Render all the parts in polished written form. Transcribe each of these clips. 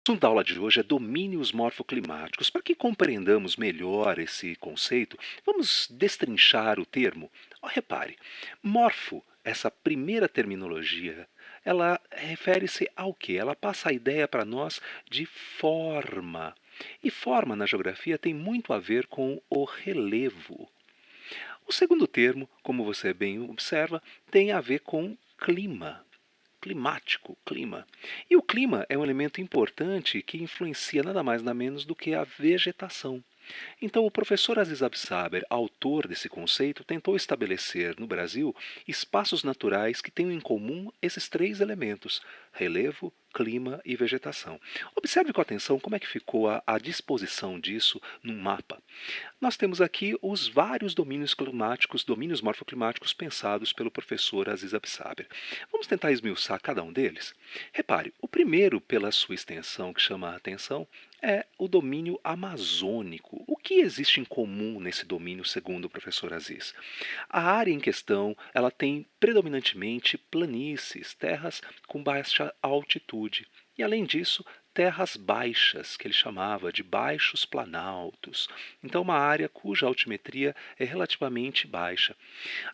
O assunto da aula de hoje é domínios morfoclimáticos. Para que compreendamos melhor esse conceito, vamos destrinchar o termo. Repare, morfo, essa primeira terminologia, ela refere-se ao quê? Ela passa a ideia para nós de forma. E forma na geografia tem muito a ver com o relevo. O segundo termo, como você bem observa, tem a ver com clima. Climático, clima. E o clima é um elemento importante que influencia nada mais nada menos do que a vegetação. Então, o professor Aziz Absaber, autor desse conceito, tentou estabelecer no Brasil espaços naturais que tenham em comum esses três elementos: relevo, clima e vegetação. Observe com atenção como é que ficou a disposição disso num mapa. Nós temos aqui os vários domínios climáticos, domínios morfoclimáticos pensados pelo professor Aziz Absaber. Vamos tentar esmiuçar cada um deles? Repare, o primeiro, pela sua extensão, que chama a atenção, é o domínio amazônico. O que existe em comum nesse domínio, segundo o professor Aziz? A área em questão, ela tem predominantemente planícies, terras com baixa altitude. E além disso, terras baixas, que ele chamava de baixos planaltos. Então, uma área cuja altimetria é relativamente baixa.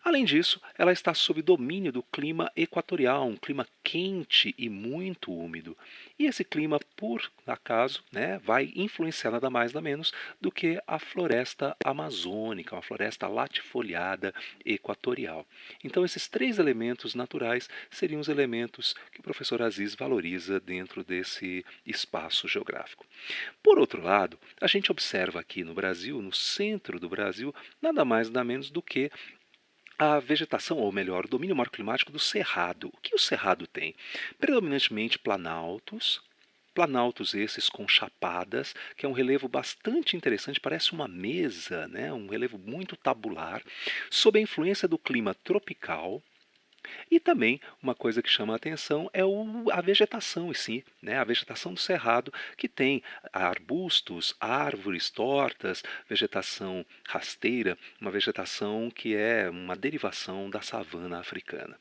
Além disso, ela está sob domínio do clima equatorial, um clima quente e muito úmido. E esse clima, por acaso, vai influenciar nada mais nada menos do que a floresta amazônica, uma floresta latifoliada equatorial. Então, esses três elementos naturais seriam os elementos que o professor Aziz valoriza dentro desse espaço geográfico. Por outro lado, a gente observa aqui no Brasil, no centro do Brasil, nada mais nada menos do que a vegetação, ou melhor, o domínio morfoclimático do cerrado. O que o cerrado tem? Predominantemente planaltos, planaltos esses com chapadas, que é um relevo bastante interessante, parece uma mesa, né? Um relevo muito tabular, sob a influência do clima tropical. E também uma coisa que chama a atenção é a vegetação em si, né? A vegetação do cerrado, que tem arbustos, árvores tortas, vegetação rasteira, uma vegetação que é uma derivação da savana africana.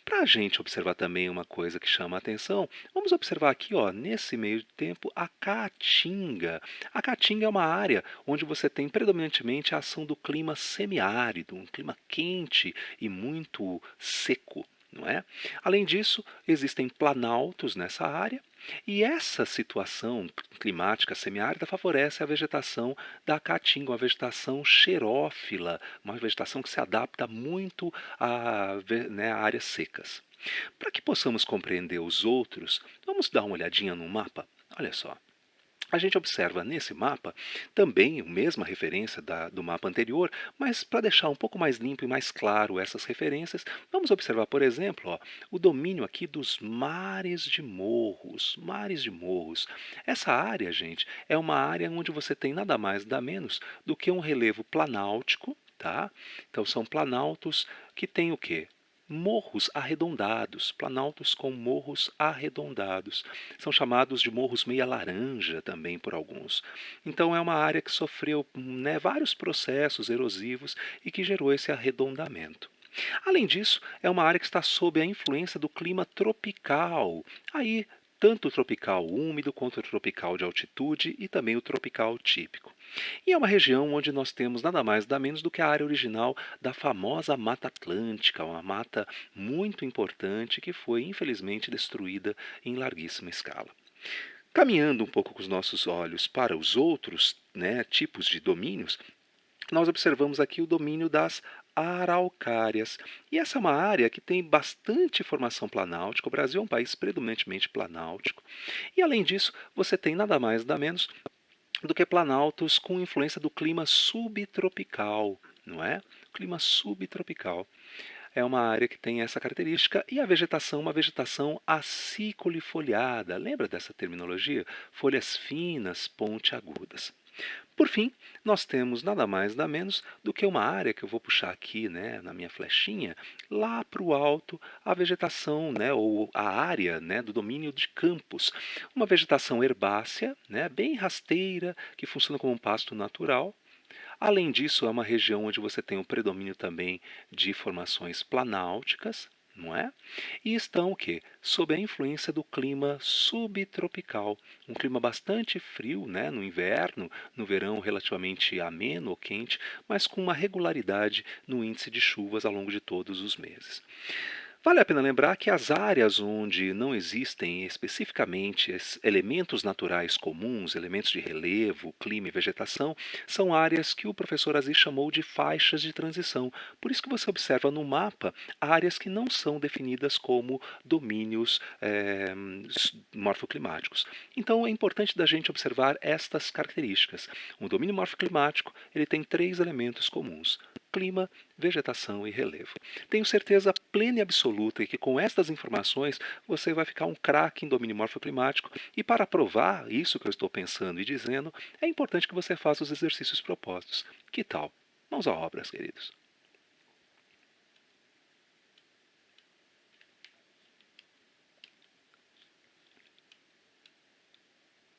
Para a gente observar também uma coisa que chama a atenção, vamos observar aqui, ó, nesse meio tempo, a Caatinga. A Caatinga é uma área onde você tem predominantemente a ação do clima semiárido, um clima quente e muito seco. Não é? Além disso, existem planaltos nessa área, e essa situação climática semiárida favorece a vegetação da caatinga, uma vegetação xerófila, uma vegetação que se adapta muito a áreas secas. Para que possamos compreender os outros, vamos dar uma olhadinha no mapa? Olha só. A gente observa nesse mapa também a mesma referência do mapa anterior, mas para deixar um pouco mais limpo e mais claro essas referências, vamos observar, por exemplo, ó, o domínio aqui dos mares de morros. Mares de morros. Essa área, gente, é uma área onde você tem nada mais, nada menos do que um relevo planáltico, tá? Então são planaltos que têm o quê? Morros arredondados, planaltos com morros arredondados. São chamados de morros meia laranja também por alguns. Então é uma área que sofreu vários processos erosivos e que gerou esse arredondamento. Além disso, é uma área que está sob a influência do clima tropical. Aí, tanto o tropical úmido quanto o tropical de altitude e também o tropical típico. E é uma região onde nós temos nada mais, nada menos do que a área original da famosa Mata Atlântica, uma mata muito importante que foi infelizmente destruída em larguíssima escala. Caminhando um pouco com os nossos olhos para os outros tipos de domínios, nós observamos aqui o domínio das araucárias. E essa é uma área que tem bastante formação planáltica. O Brasil é um país predominantemente planáltico. E além disso, você tem nada mais, nada menos do que planaltos com influência do clima subtropical, não é? Clima subtropical. É uma área que tem essa característica e a vegetação, uma vegetação aciculifoliada. Lembra dessa terminologia? Folhas finas, pontiagudas. Por fim, nós temos nada mais nada menos do que uma área que eu vou puxar aqui, na minha flechinha, lá para o alto, a vegetação, ou a área, do domínio de campos. Uma vegetação herbácea, bem rasteira, que funciona como um pasto natural. Além disso, é uma região onde você tem o predomínio também de formações planálticas, não é? E estão o quê? Sob a influência do clima subtropical, um clima bastante frio, né, no inverno, no verão relativamente ameno ou quente, mas com uma regularidade no índice de chuvas ao longo de todos os meses. Vale a pena lembrar que as áreas onde não existem especificamente elementos naturais comuns, elementos de relevo, clima e vegetação, são áreas que o professor Aziz chamou de faixas de transição. Por isso que você observa no mapa áreas que não são definidas como domínios morfoclimáticos. Então é importante da gente observar estas características. O domínio morfoclimático ele tem três elementos comuns: clima, vegetação e relevo. Tenho certeza plena e absoluta que com estas informações você vai ficar um craque em domínio morfoclimático e para provar isso que eu estou pensando e dizendo, é importante que você faça os exercícios propostos. Que tal? Mãos à obra, queridos.